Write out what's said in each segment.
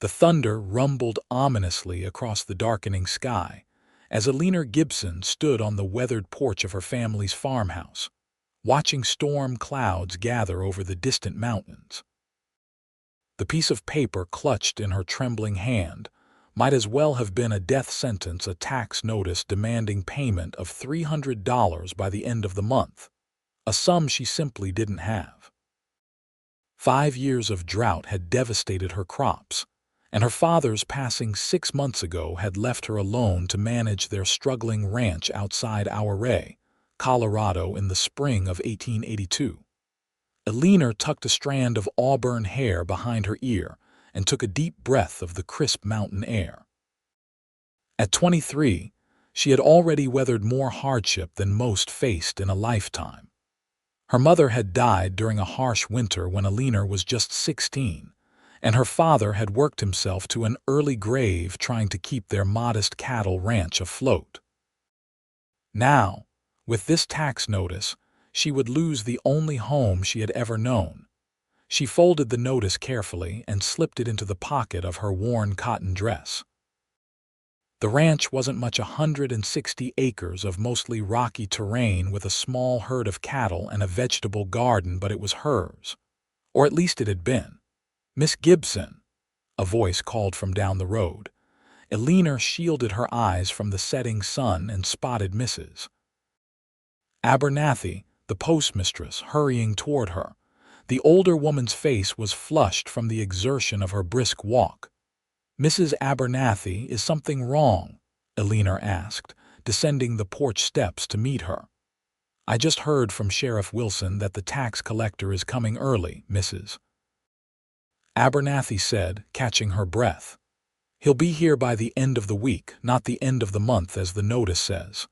The thunder rumbled ominously across the darkening sky as Eleanor Gibson stood on the weathered porch of her family's farmhouse, watching storm clouds gather over the distant mountains. The piece of paper clutched in her trembling hand might as well have been a death sentence, a tax notice demanding payment of $300 by the end of the month, a sum she simply didn't have. 5 years of drought had devastated her crops, and her father's passing 6 months ago had left her alone to manage their struggling ranch outside Ouray, Colorado in the spring of 1882. Eleanor tucked a strand of auburn hair behind her ear and took a deep breath of the crisp mountain air. At 23, she had already weathered more hardship than most faced in a lifetime. Her mother had died during a harsh winter when Eleanor was just 16, and her father had worked himself to an early grave trying to keep their modest cattle ranch afloat. Now, with this tax notice, she would lose the only home she had ever known. She folded the notice carefully and slipped it into the pocket of her worn cotton dress. The ranch wasn't much, 160 acres of mostly rocky terrain with a small herd of cattle and a vegetable garden, but it was hers. Or at least it had been. "Miss Gibson," a voice called from down the road. Eleanor shielded her eyes from the setting sun and spotted Mrs. Abernathy, the postmistress, hurrying toward her. The older woman's face was flushed from the exertion of her brisk walk. "Mrs. Abernathy, is something wrong?" Eleanor asked, descending the porch steps to meet her. "I just heard from Sheriff Wilson that the tax collector is coming early," Mrs. Abernathy said, catching her breath. "He'll be here by the end of the week, not the end of the month as the notice says."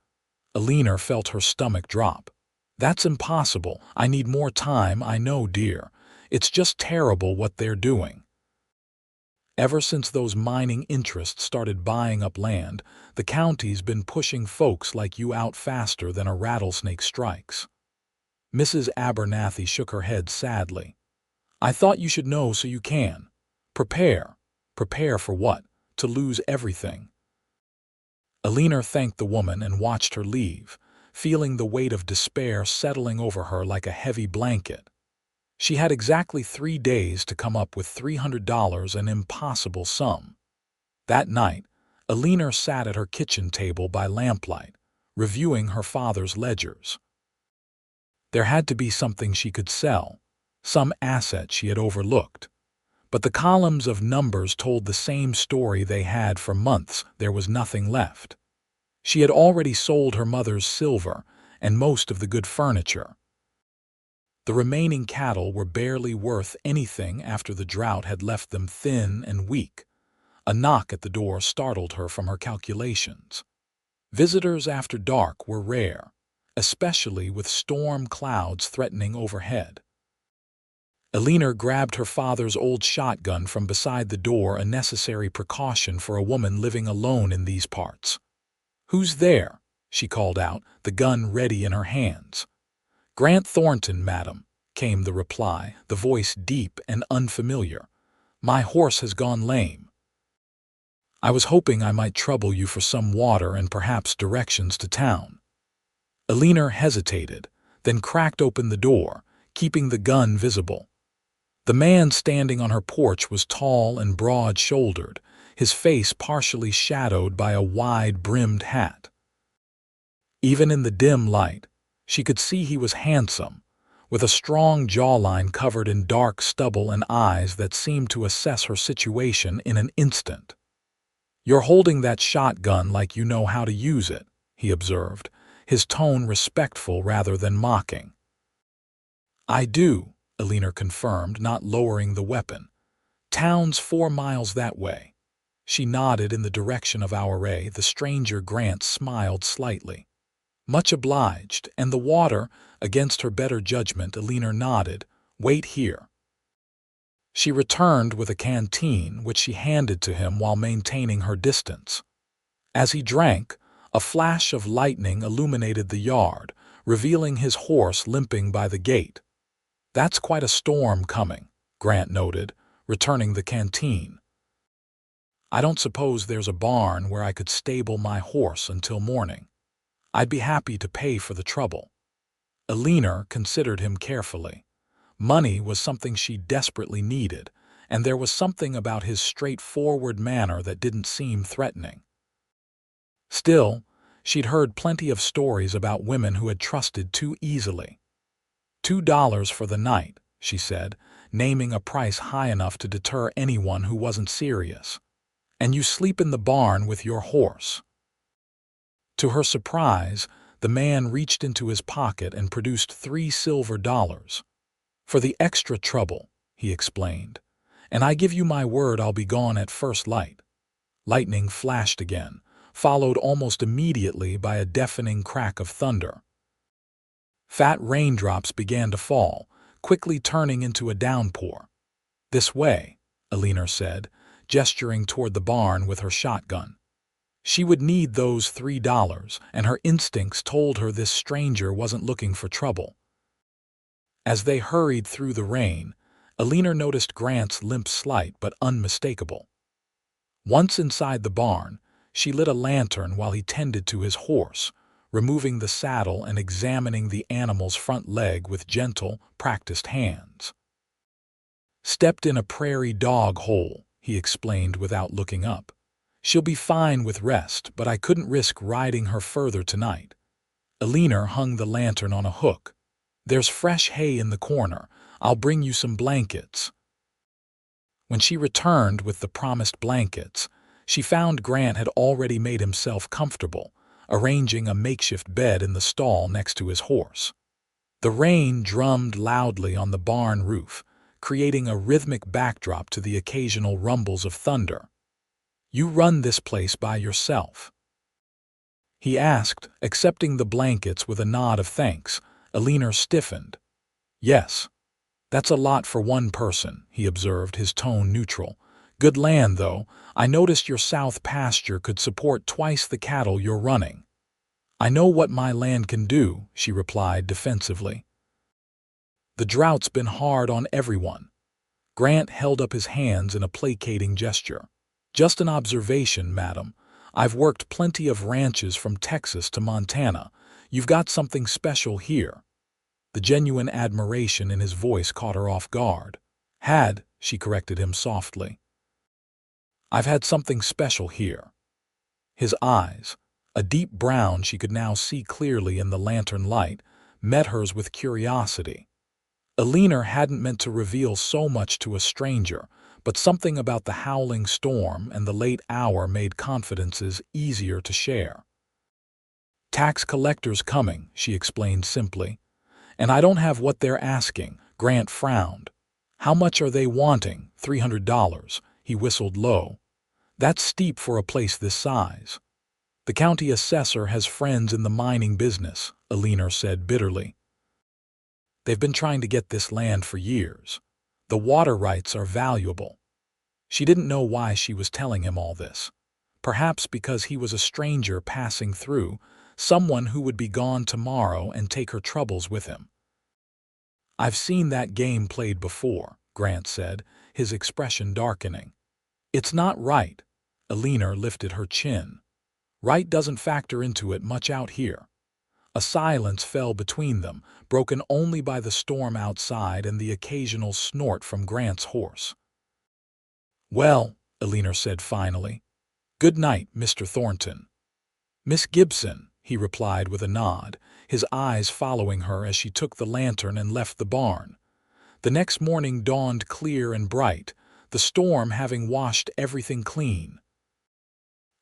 Eleanor felt her stomach drop. "That's impossible. I need more time, I know, dear. It's just terrible what they're doing." Ever since those mining interests started buying up land, the county's been pushing folks like you out faster than a rattlesnake strikes. Mrs. Abernathy shook her head sadly. "I thought you should know so you can. Prepare. Prepare for what? To lose everything." Eleanor thanked the woman and watched her leave, feeling the weight of despair settling over her like a heavy blanket. She had exactly 3 days to come up with $300, an impossible sum. That night, Eleanor sat at her kitchen table by lamplight, reviewing her father's ledgers. There had to be something she could sell, some asset she had overlooked. But the columns of numbers told the same story they had for months. There was nothing left. She had already sold her mother's silver and most of the good furniture. The remaining cattle were barely worth anything after the drought had left them thin and weak. A knock at the door startled her from her calculations. Visitors after dark were rare, especially with storm clouds threatening overhead. Eleanor grabbed her father's old shotgun from beside the door, a necessary precaution for a woman living alone in these parts. "Who's there?" she called out, the gun ready in her hands. "Grant Thornton, madam," came the reply, the voice deep and unfamiliar. "My horse has gone lame. I was hoping I might trouble you for some water and perhaps directions to town." Eleanor hesitated, then cracked open the door, keeping the gun visible. The man standing on her porch was tall and broad-shouldered, his face partially shadowed by a wide-brimmed hat. Even in the dim light, she could see he was handsome, with a strong jawline covered in dark stubble and eyes that seemed to assess her situation in an instant. "You're holding that shotgun like you know how to use it," he observed, his tone respectful rather than mocking. "I do," Eleanor confirmed, not lowering the weapon. "Town's 4 miles that way." She nodded in the direction of Ouray. The stranger Grant smiled slightly. "Much obliged, and the water?" Against her better judgment, Eleanor nodded. "Wait here." She returned with a canteen, which she handed to him while maintaining her distance. As he drank, a flash of lightning illuminated the yard, revealing his horse limping by the gate. "That's quite a storm coming," Grant noted, returning the canteen. I don't suppose there's a barn where I could stable my horse until morning. I'd be happy to pay for the trouble." Eleanor considered him carefully. Money was something she desperately needed, and there was something about his straightforward manner that didn't seem threatening. Still, she'd heard plenty of stories about women who had trusted too easily. $2 for the night, she said, naming a price high enough to deter anyone who wasn't serious. "And you sleep in the barn with your horse." To her surprise, the man reached into his pocket and produced $3 silver. "For the extra trouble," he explained. "And I give you my word I'll be gone at first light." Lightning flashed again, followed almost immediately by a deafening crack of thunder. Fat raindrops began to fall, quickly turning into a downpour. "This way," Eleanor said, gesturing toward the barn with her shotgun. She would need those $3, and her instincts told her this stranger wasn't looking for trouble. As they hurried through the rain, Eleanor noticed Grant's limp slight but unmistakable. Once inside the barn, she lit a lantern while he tended to his horse, removing the saddle and examining the animal's front leg with gentle, practiced hands. "Stepped in a prairie dog hole," he explained without looking up. "She'll be fine with rest, but I couldn't risk riding her further tonight." Eleanor hung the lantern on a hook. "There's fresh hay in the corner. I'll bring you some blankets." When she returned with the promised blankets, she found Grant had already made himself comfortable, arranging a makeshift bed in the stall next to his horse. The rain drummed loudly on the barn roof, creating a rhythmic backdrop to the occasional rumbles of thunder. "You run this place by yourself?" he asked, accepting the blankets with a nod of thanks. Eleanor stiffened. "Yes. That's a lot for one person," he observed, his tone neutral. "Good land, though. I noticed your south pasture could support twice the cattle you're running." "I know what my land can do," she replied defensively. "The drought's been hard on everyone." Grant held up his hands in a placating gesture. "Just an observation, madam. I've worked plenty of ranches from Texas to Montana. You've got something special here." The genuine admiration in his voice caught her off guard. "Had," she corrected him softly. "I've had something special here." His eyes, a deep brown she could now see clearly in the lantern light, met hers with curiosity. Eleanor hadn't meant to reveal so much to a stranger, but something about the howling storm and the late hour made confidences easier to share. "Tax collectors coming," she explained simply. "And I don't have what they're asking." Grant frowned. "How much are they wanting?" $300. He whistled low. "That's steep for a place this size." "The county assessor has friends in the mining business," Eleanor said bitterly. "They've been trying to get this land for years. The water rights are valuable." She didn't know why she was telling him all this. Perhaps because he was a stranger passing through, someone who would be gone tomorrow and take her troubles with him. "I've seen that game played before," Grant said, his expression darkening. "It's not right." Eleanor lifted her chin. "Right doesn't factor into it much out here." A silence fell between them, broken only by the storm outside and the occasional snort from Grant's horse. "Well," Eleanor said finally, "good night, Mr. Thornton." "Miss Gibson," he replied with a nod, his eyes following her as she took the lantern and left the barn. The next morning dawned clear and bright, the storm having washed everything clean.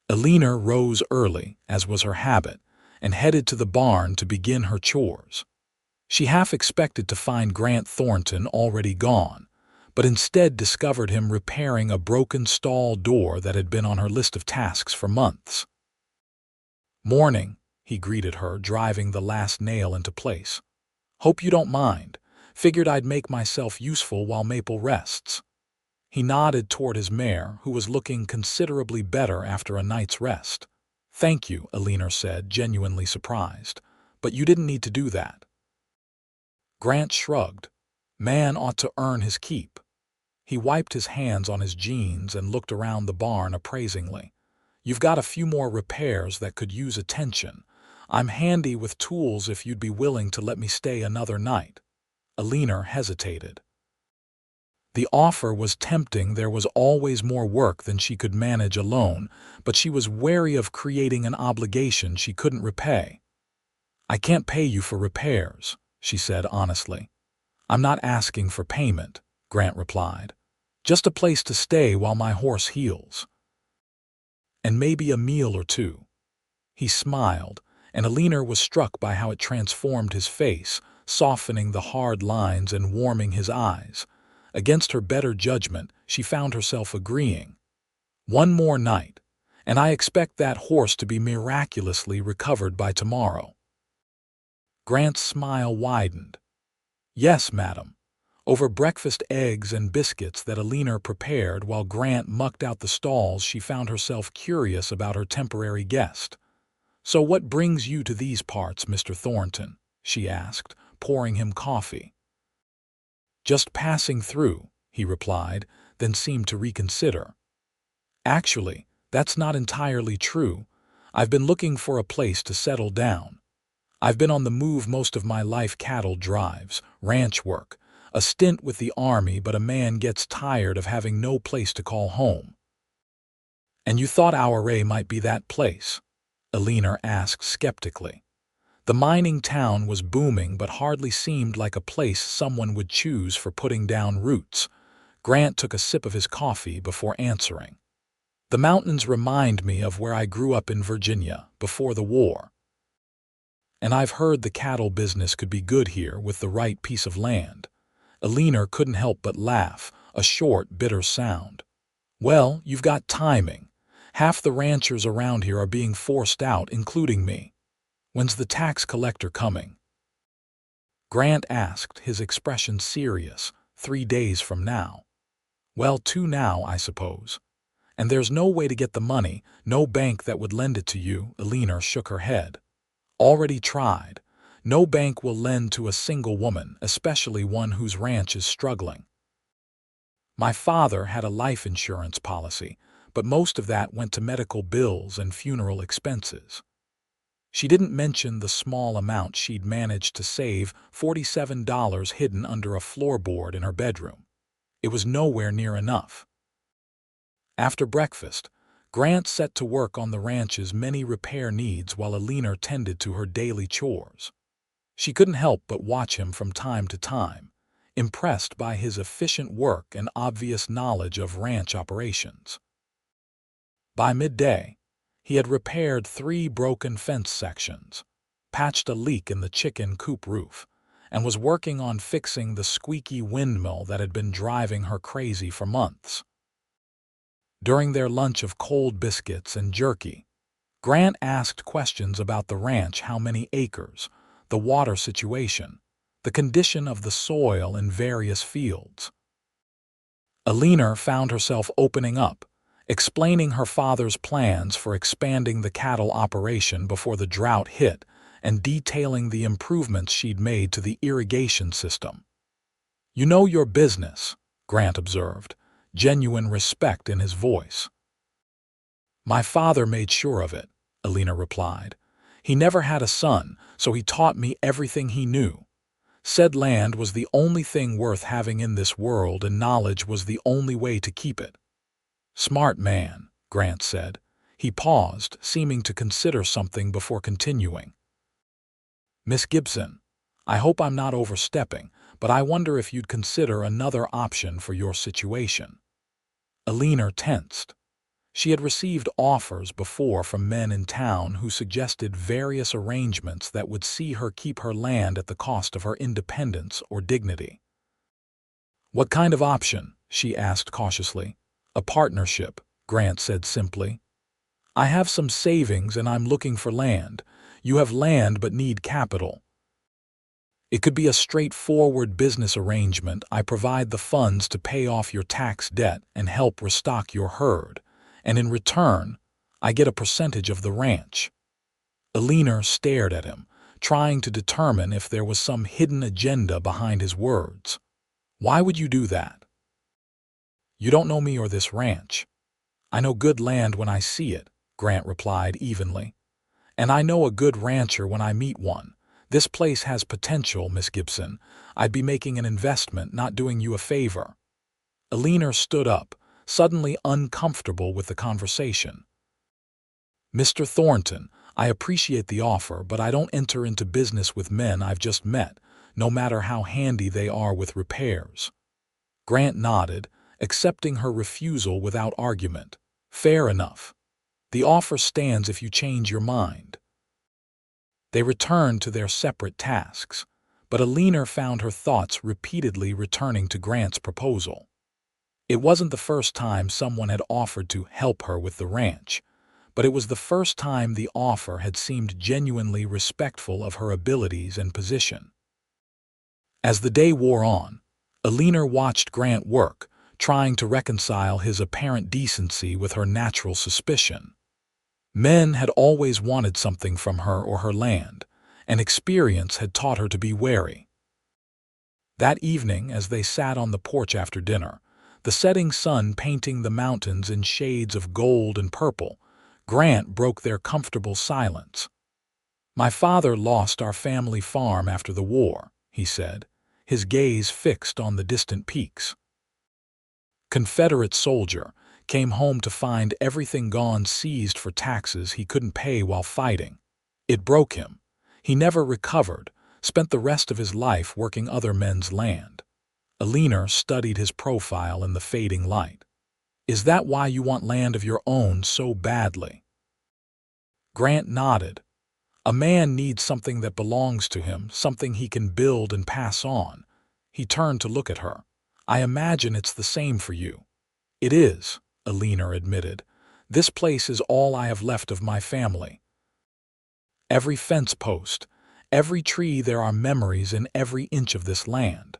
Eleanor rose early, as was her habit, and headed to the barn to begin her chores. She half expected to find Grant Thornton already gone, but instead discovered him repairing a broken stall door that had been on her list of tasks for months. "Morning," he greeted her, driving the last nail into place. "Hope you don't mind. Figured I'd make myself useful while Maple rests." He nodded toward his mare, who was looking considerably better after a night's rest. "Thank you," Eleanor said, genuinely surprised. "But you didn't need to do that." Grant shrugged. "Man ought to earn his keep." He wiped his hands on his jeans and looked around the barn appraisingly. "You've got a few more repairs that could use attention. I'm handy with tools if you'd be willing to let me stay another night." Eleanor hesitated. The offer was tempting. There was always more work than she could manage alone, but she was wary of creating an obligation she couldn't repay. "I can't pay you for repairs," she said honestly. "I'm not asking for payment," Grant replied. "Just a place to stay while my horse heals. And maybe a meal or two." He smiled, and Eleanor was struck by how it transformed his face, softening the hard lines and warming his eyes. Against her better judgment, she found herself agreeing. "One more night, and I expect that horse to be miraculously recovered by tomorrow." Grant's smile widened. "Yes, madam." Over breakfast eggs and biscuits that Eleanor prepared while Grant mucked out the stalls, she found herself curious about her temporary guest. "So what brings you to these parts, Mr. Thornton?" she asked, pouring him coffee. "Just passing through," he replied, then seemed to reconsider. "Actually, that's not entirely true. I've been looking for a place to settle down. I've been on the move most of my life: cattle drives, ranch work, a stint with the army, but a man gets tired of having no place to call home." "And you thought Ouray might be that place?" Eleanor asked skeptically. The mining town was booming but hardly seemed like a place someone would choose for putting down roots. Grant took a sip of his coffee before answering. "The mountains remind me of where I grew up in Virginia before the war. And I've heard the cattle business could be good here with the right piece of land." Eleanor couldn't help but laugh, a short, bitter sound. "Well, you've got timing. Half the ranchers around here are being forced out, including me. When's the tax collector coming?" Grant asked, his expression serious. 3 days from now." "Well, 2 now, I suppose. And there's no way to get the money, no bank that would lend it to you." Eleanor shook her head. "Already tried. No bank will lend to a single woman, especially one whose ranch is struggling. My father had a life insurance policy, but most of that went to medical bills and funeral expenses." She didn't mention the small amount she'd managed to save, $47 hidden under a floorboard in her bedroom. It was nowhere near enough. After breakfast, Grant set to work on the ranch's many repair needs while Eleanor tended to her daily chores. She couldn't help but watch him from time to time, impressed by his efficient work and obvious knowledge of ranch operations. By midday, he had repaired 3 broken fence sections, patched a leak in the chicken coop roof, and was working on fixing the squeaky windmill that had been driving her crazy for months. During their lunch of cold biscuits and jerky, Grant asked questions about the ranch: how many acres, the water situation, the condition of the soil in various fields. Eleanor found herself opening up, explaining her father's plans for expanding the cattle operation before the drought hit and detailing the improvements she'd made to the irrigation system. "You know your business," Grant observed, genuine respect in his voice. "My father made sure of it," Eleanor replied. "He never had a son, so he taught me everything he knew. Said land was the only thing worth having in this world, and knowledge was the only way to keep it." "Smart man," Grant said. He paused, seeming to consider something before continuing. "Miss Gibson, I hope I'm not overstepping, but I wonder if you'd consider another option for your situation." Eleanor tensed. She had received offers before from men in town who suggested various arrangements that would see her keep her land at the cost of her independence or dignity. "What kind of option?" she asked cautiously. "A partnership," Grant said simply. "I have some savings and I'm looking for land. You have land but need capital. It could be a straightforward business arrangement. I provide the funds to pay off your tax debt and help restock your herd, and in return, I get a percentage of the ranch." Eleanor stared at him, trying to determine if there was some hidden agenda behind his words. "Why would you do that?" You don't know me or this ranch. I know good land when I see it, Grant replied evenly. And I know a good rancher when I meet one. This place has potential, Miss Gibson. I'd be making an investment, not doing you a favor. Eleanor stood up, suddenly uncomfortable with the conversation. Mr. Thornton, I appreciate the offer, but I don't enter into business with men I've just met, no matter how handy they are with repairs. Grant nodded, accepting her refusal without argument. Fair enough. The offer stands if you change your mind. They returned to their separate tasks, but Eleanor found her thoughts repeatedly returning to Grant's proposal. It wasn't the first time someone had offered to help her with the ranch, but it was the first time the offer had seemed genuinely respectful of her abilities and position. As the day wore on, Eleanor watched Grant work, trying to reconcile his apparent decency with her natural suspicion. Men had always wanted something from her or her land, and experience had taught her to be wary. That evening, as they sat on the porch after dinner, the setting sun painting the mountains in shades of gold and purple, Grant broke their comfortable silence. My father lost our family farm after the war, he said, his gaze fixed on the distant peaks. Confederate soldier, came home to find everything gone, seized for taxes he couldn't pay while fighting. It broke him. He never recovered, spent the rest of his life working other men's land. Eleanor studied his profile in the fading light. Is that why you want land of your own so badly? Grant nodded. A man needs something that belongs to him, something he can build and pass on. He turned to look at her. I imagine it's the same for you. It is, Eleanor admitted. This place is all I have left of my family. Every fence post, every tree, there are memories in every inch of this land.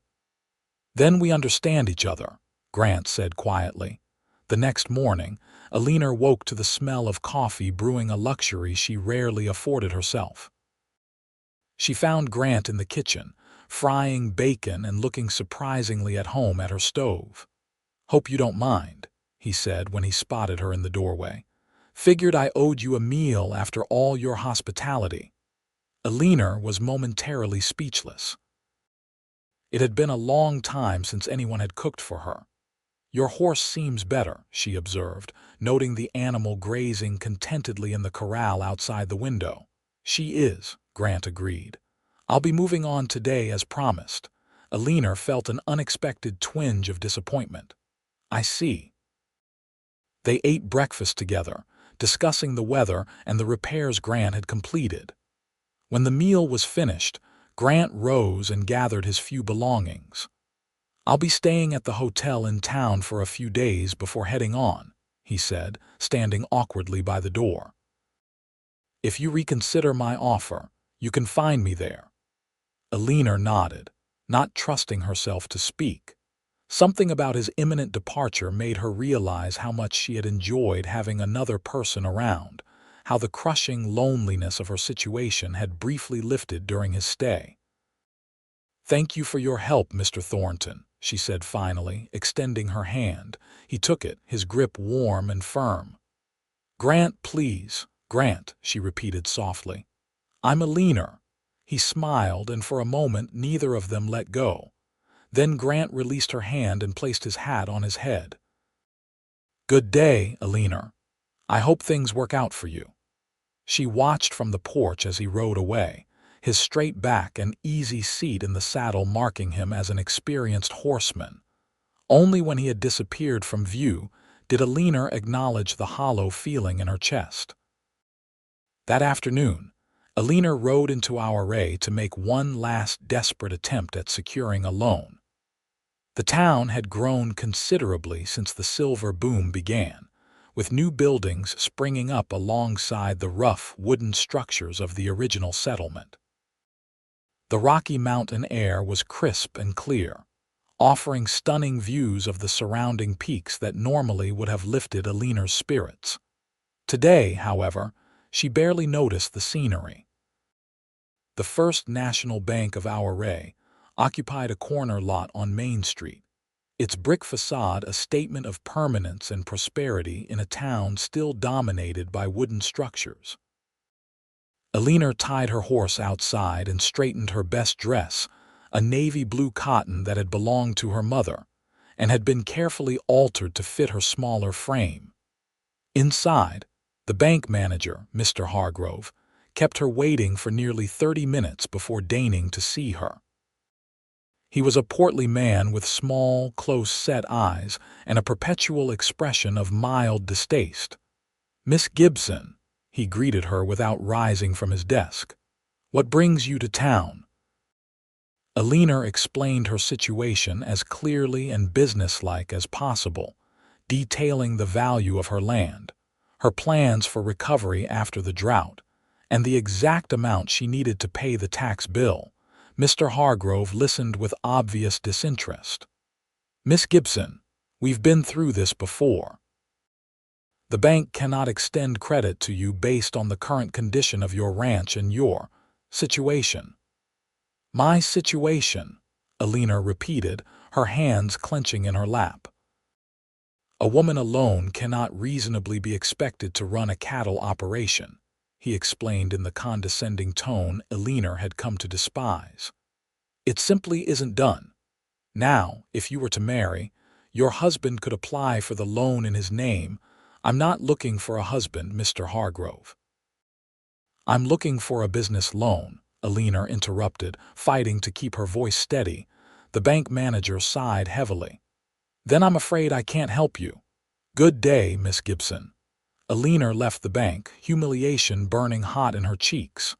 Then we understand each other, Grant said quietly. The next morning, Eleanor woke to the smell of coffee brewing, a luxury she rarely afforded herself. She found Grant in the kitchen, frying bacon and looking surprisingly at home at her stove. Hope you don't mind, he said when he spotted her in the doorway. Figured I owed you a meal after all your hospitality. Eleanor was momentarily speechless. It had been a long time since anyone had cooked for her. Your horse seems better, she observed, noting the animal grazing contentedly in the corral outside the window. She is, Grant agreed. I'll be moving on today as promised. Eleanor felt an unexpected twinge of disappointment. I see. They ate breakfast together, discussing the weather and the repairs Grant had completed. When the meal was finished, Grant rose and gathered his few belongings. I'll be staying at the hotel in town for a few days before heading on, he said, standing awkwardly by the door. If you reconsider my offer, you can find me there. Eleanor nodded, not trusting herself to speak. Something about his imminent departure made her realize how much she had enjoyed having another person around, how the crushing loneliness of her situation had briefly lifted during his stay. Thank you for your help, Mr. Thornton, she said finally, extending her hand. He took it, his grip warm and firm. Grant, please, Grant, she repeated softly. I'm Eleanor. He smiled, and for a moment neither of them let go. Then Grant released her hand and placed his hat on his head. Good day, Eleanor. I hope things work out for you. She watched from the porch as he rode away, his straight back and easy seat in the saddle marking him as an experienced horseman. Only when he had disappeared from view did Eleanor acknowledge the hollow feeling in her chest. That afternoon, Eleanor rode into our array to make one last desperate attempt at securing a loan. The town had grown considerably since the silver boom began, with new buildings springing up alongside the rough wooden structures of the original settlement. The Rocky Mountain air was crisp and clear, offering stunning views of the surrounding peaks that normally would have lifted Eleanor's spirits. Today, however, she barely noticed the scenery. The First National Bank of our array occupied a corner lot on Main Street. its brick facade a statement of permanence and prosperity in a town still dominated by wooden structures. Eleanor tied her horse outside and straightened her best dress, a navy blue cotton that had belonged to her mother and had been carefully altered to fit her smaller frame. Inside, the bank manager, Mr. Hargrove, kept her waiting for nearly 30 minutes before deigning to see her. He was a portly man with small, close-set eyes and a perpetual expression of mild distaste. "Miss Gibson," he greeted her without rising from his desk. "What brings you to town?" Eleanor explained her situation as clearly and businesslike as possible, detailing the value of her land, her plans for recovery after the drought, and the exact amount she needed to pay the tax bill. Mr. Hargrove listened with obvious disinterest. "Miss Gibson, we've been through this before. The bank cannot extend credit to you based on the current condition of your ranch and your situation." "My situation," Eleanor repeated, her hands clenching in her lap. "A woman alone cannot reasonably be expected to run a cattle operation," he explained in the condescending tone Eleanor had come to despise. "It simply isn't done. Now, if you were to marry, your husband could apply for the loan in his name." "I'm not looking for a husband, Mr. Hargrove. I'm looking for a business loan," Eleanor interrupted, fighting to keep her voice steady. The bank manager sighed heavily. "Then I'm afraid I can't help you. Good day, Miss Gibson." Eleanor left the bank, humiliation burning hot in her cheeks.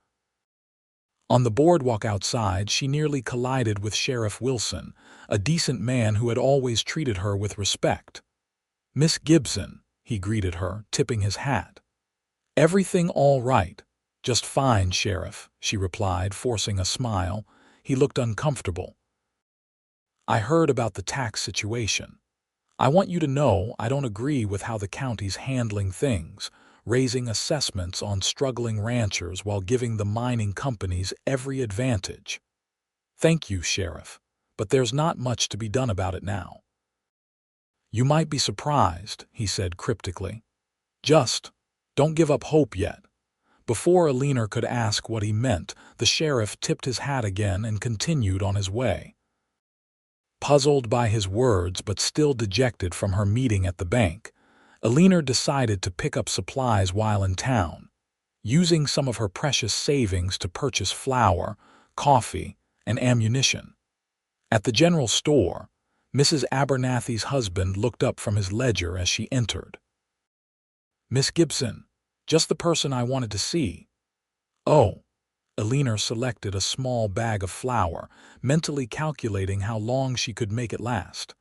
On the boardwalk outside, she nearly collided with Sheriff Wilson, a decent man who had always treated her with respect. "Miss Gibson," he greeted her, tipping his hat. "Everything all right?" "Just fine, Sheriff," she replied, forcing a smile. He looked uncomfortable. "I heard about the tax situation. I want you to know I don't agree with how the county's handling things, raising assessments on struggling ranchers while giving the mining companies every advantage." "Thank you, Sheriff, but there's not much to be done about it now." "You might be surprised," he said cryptically. "Just don't give up hope yet." Before Eleanor could ask what he meant, the sheriff tipped his hat again and continued on his way. Puzzled by his words but still dejected from her meeting at the bank, Eleanor decided to pick up supplies while in town, using some of her precious savings to purchase flour, coffee, and ammunition. At the general store, Mrs. Abernathy's husband looked up from his ledger as she entered. "Miss Gibson, just the person I wanted to see." "Oh." Eleanor selected a small bag of flour, mentally calculating how long she could make it last.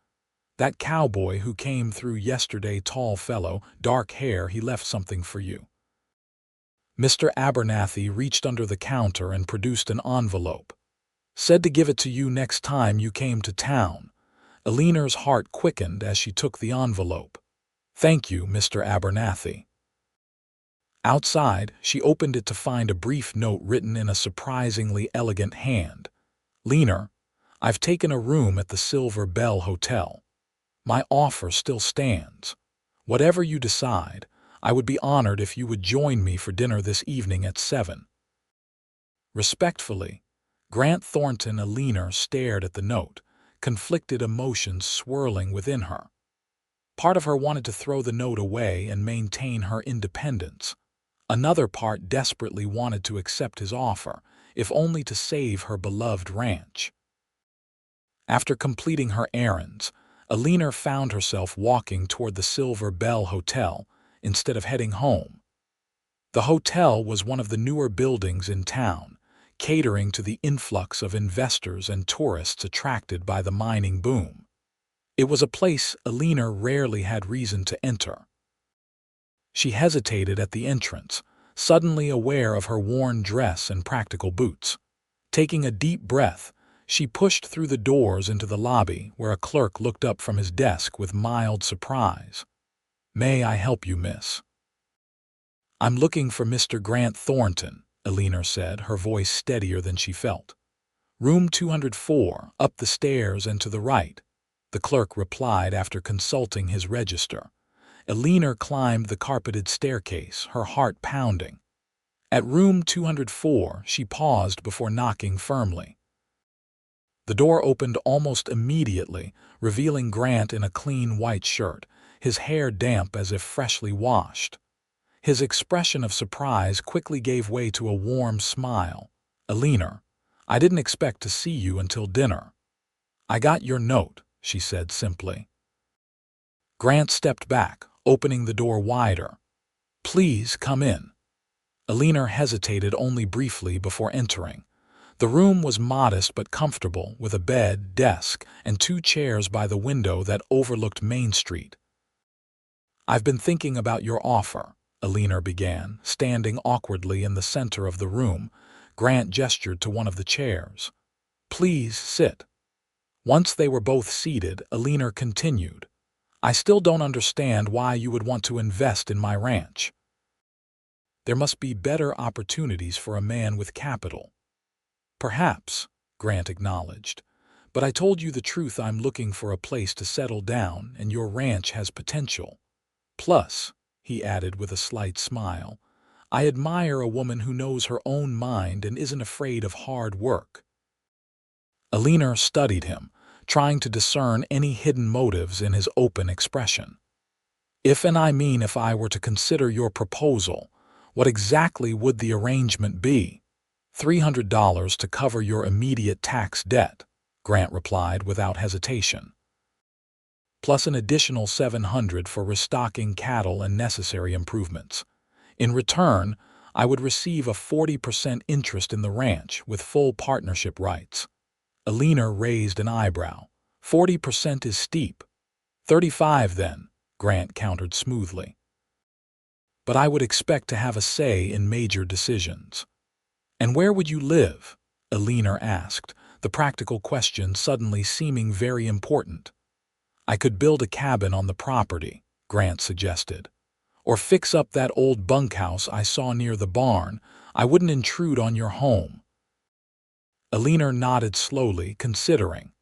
"That cowboy who came through yesterday, tall fellow, dark hair, he left something for you." Mr. Abernathy reached under the counter and produced an envelope. "Said to give it to you next time you came to town." Eleanor's heart quickened as she took the envelope. "Thank you, Mr. Abernathy." Outside, she opened it to find a brief note written in a surprisingly elegant hand. "Eleanor, I've taken a room at the Silver Bell Hotel. My offer still stands. Whatever you decide, I would be honored if you would join me for dinner this evening at 7. Respectfully, Grant Thornton. Eleanor stared at the note, conflicted emotions swirling within her. Part of her wanted to throw the note away and maintain her independence. Another part desperately wanted to accept his offer, if only to save her beloved ranch. After completing her errands, Eleanor found herself walking toward the Silver Bell Hotel instead of heading home. The hotel was one of the newer buildings in town, catering to the influx of investors and tourists attracted by the mining boom. It was a place Eleanor rarely had reason to enter. She hesitated at the entrance, suddenly aware of her worn dress and practical boots. Taking a deep breath, she pushed through the doors into the lobby, where a clerk looked up from his desk with mild surprise. "May I help you, miss?" "I'm looking for Mr. Grant Thornton," Eleanor said, her voice steadier than she felt. "Room 204, up the stairs and to the right." the clerk replied after consulting his register. Eleanor climbed the carpeted staircase, her heart pounding. At room 204, she paused before knocking firmly. The door opened almost immediately, revealing Grant in a clean white shirt, his hair damp as if freshly washed. His expression of surprise quickly gave way to a warm smile. "Eleanor, I didn't expect to see you until dinner." "I got your note," she said simply. Grant stepped back, opening the door wider. "Please come in." Eleanor hesitated only briefly before entering. The room was modest but comfortable, with a bed, desk, and 2 chairs by the window that overlooked Main Street. "I've been thinking about your offer," Eleanor began, standing awkwardly in the center of the room. Grant gestured to one of the chairs. "Please sit." Once they were both seated, Eleanor continued. "I still don't understand why you would want to invest in my ranch. There must be better opportunities for a man with capital." "Perhaps," Grant acknowledged. "But I told you the truth. I'm looking for a place to settle down, and your ranch has potential. Plus," he added with a slight smile, "I admire a woman who knows her own mind and isn't afraid of hard work." Eleanor studied him, trying to discern any hidden motives in his open expression. If I were to consider your proposal, what exactly would the arrangement be?" $300 to cover your immediate tax debt," Grant replied without hesitation. "Plus an additional $700 for restocking cattle and necessary improvements. In return, I would receive a 40% interest in the ranch with full partnership rights." Eleanor raised an eyebrow. "40% is steep." "35 then," Grant countered smoothly. "But I would expect to have a say in major decisions." "And where would you live?" Eleanor asked, the practical question suddenly seeming very important. "I could build a cabin on the property," Grant suggested. "Or fix up that old bunkhouse I saw near the barn. I wouldn't intrude on your home." Eleanor nodded slowly, considering.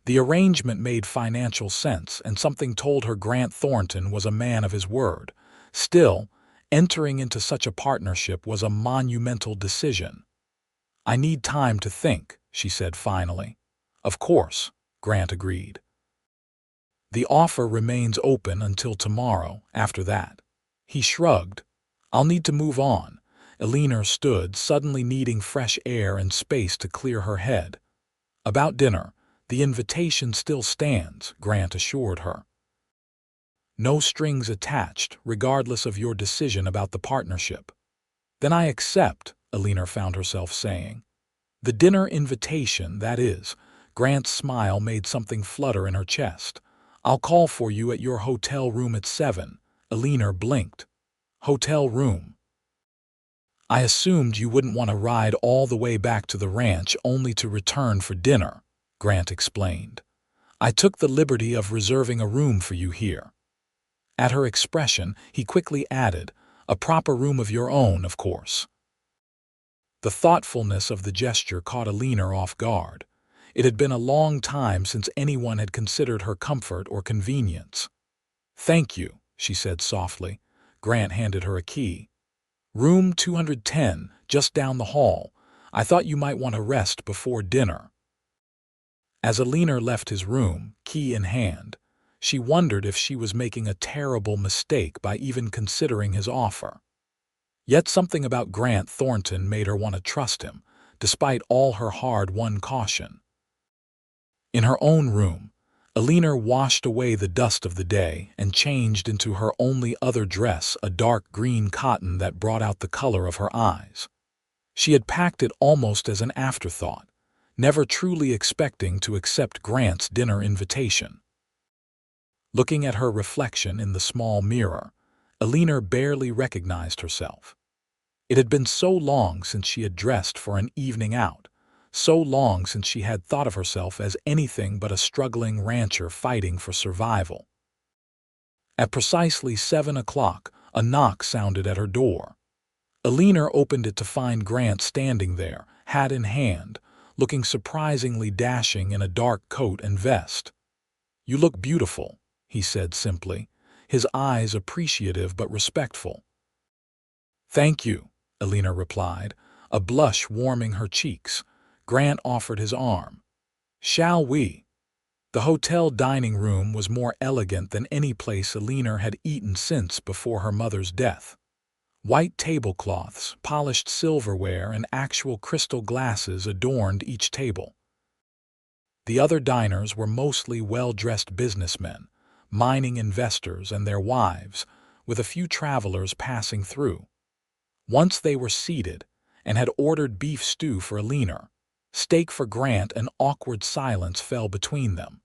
The arrangement made financial sense, and something told her Grant Thornton was a man of his word. Still, entering into such a partnership was a monumental decision. "I need time to think," she said finally. "Of course," Grant agreed. "The offer remains open until tomorrow. After that." He shrugged. "I'll need to move on." Eleanor stood, suddenly needing fresh air and space to clear her head. "About dinner, the invitation still stands," Grant assured her. "No strings attached, regardless of your decision about the partnership." "Then I accept," Eleanor found herself saying. "The dinner invitation, that is." Grant's smile made something flutter in her chest. "I'll call for you at your hotel room at 7. Eleanor blinked. "Hotel room?" "I assumed you wouldn't want to ride all the way back to the ranch only to return for dinner," Grant explained. "I took the liberty of reserving a room for you here." At her expression, he quickly added, "A proper room of your own, of course." The thoughtfulness of the gesture caught Eleanor off guard. It had been a long time since anyone had considered her comfort or convenience. "Thank you," she said softly. Grant handed her a key. "Room 210, just down the hall. I thought you might want to rest before dinner." As Eleanor left his room, key in hand, she wondered if she was making a terrible mistake by even considering his offer. Yet something about Grant Thornton made her want to trust him, despite all her hard-won caution. In her own room, Eleanor washed away the dust of the day and changed into her only other dress, a dark green cotton that brought out the color of her eyes. She had packed it almost as an afterthought, never truly expecting to accept Grant's dinner invitation. Looking at her reflection in the small mirror, Eleanor barely recognized herself. It had been so long since she had dressed for an evening out, so long since she had thought of herself as anything but a struggling rancher fighting for survival. At precisely 7 o'clock, a knock sounded at her door. Eleanor opened it to find Grant standing there, hat in hand, looking surprisingly dashing in a dark coat and vest. "You look beautiful," he said simply, his eyes appreciative but respectful. "Thank you," Eleanor replied, a blush warming her cheeks. Grant offered his arm. "Shall we?" The hotel dining room was more elegant than any place Eleanor had eaten since before her mother's death. White tablecloths, polished silverware, and actual crystal glasses adorned each table. The other diners were mostly well-dressed businessmen, mining investors and their wives, with a few travelers passing through. Once they were seated and had ordered beef stew for Eleanor, steak for Grant, an awkward silence fell between them.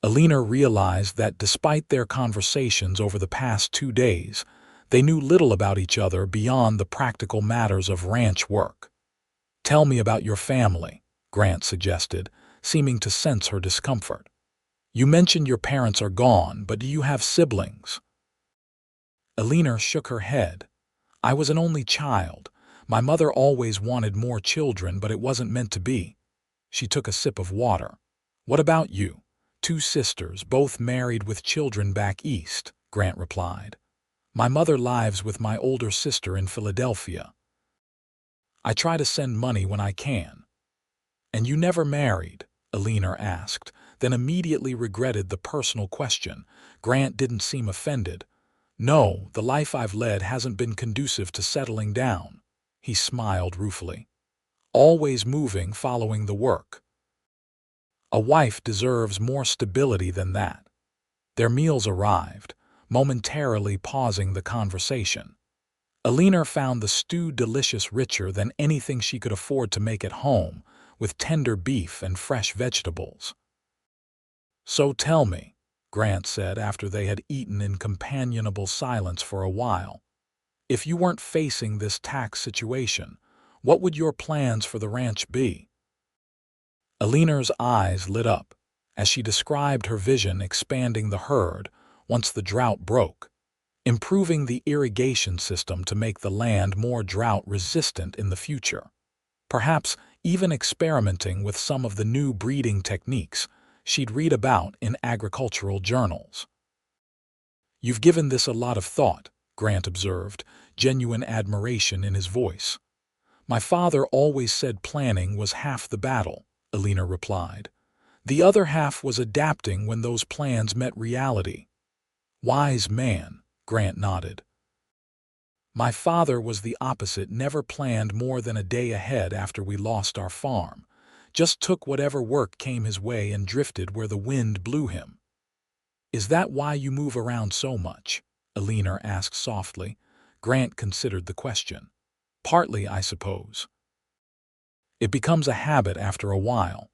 Eleanor realized that despite their conversations over the past 2 days, they knew little about each other beyond the practical matters of ranch work. "Tell me about your family," Grant suggested, seeming to sense her discomfort. "You mentioned your parents are gone, but do you have siblings?" Eleanor shook her head. "I was an only child. My mother always wanted more children, but it wasn't meant to be." She took a sip of water. "What about you?" "2 sisters, both married with children back east," Grant replied. "My mother lives with my older sister in Philadelphia. I try to send money when I can." "And you never married?" Eleanor asked, then immediately regretted the personal question. Grant didn't seem offended. "No, the life I've led hasn't been conducive to settling down." He smiled ruefully. "Always moving, following the work. A wife deserves more stability than that." Their meals arrived, momentarily pausing the conversation. Eleanor found the stew delicious, richer than anything she could afford to make at home, with tender beef and fresh vegetables. "So tell me," Grant said after they had eaten in companionable silence for a while, "if you weren't facing this tax situation, what would your plans for the ranch be?" Eleanor's eyes lit up as she described her vision expanding the herd once the drought broke, improving the irrigation system to make the land more drought-resistant in the future, perhaps even experimenting with some of the new breeding techniques she'd read about in agricultural journals. "You've given this a lot of thought," Grant observed, genuine admiration in his voice. "My father always said planning was half the battle," Eleanor replied. "The other half was adapting when those plans met reality." "Wise man," Grant nodded. "My father was the opposite, never planned more than a day ahead after we lost our farm. Just took whatever work came his way and drifted where the wind blew him." "Is that why you move around so much?" Eleanor asked softly. Grant considered the question. "Partly, I suppose. It becomes a habit after a while.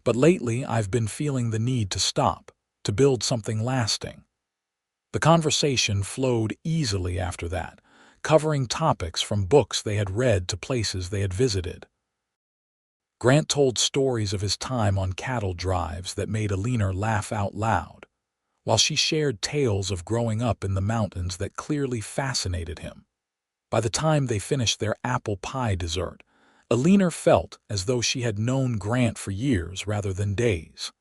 But lately I've been feeling the need to stop, to build something lasting." The conversation flowed easily after that, covering topics from books they had read to places they had visited. Grant told stories of his time on cattle drives that made Eleanor laugh out loud, while she shared tales of growing up in the mountains that clearly fascinated him. By the time they finished their apple pie dessert, Eleanor felt as though she had known Grant for years rather than days.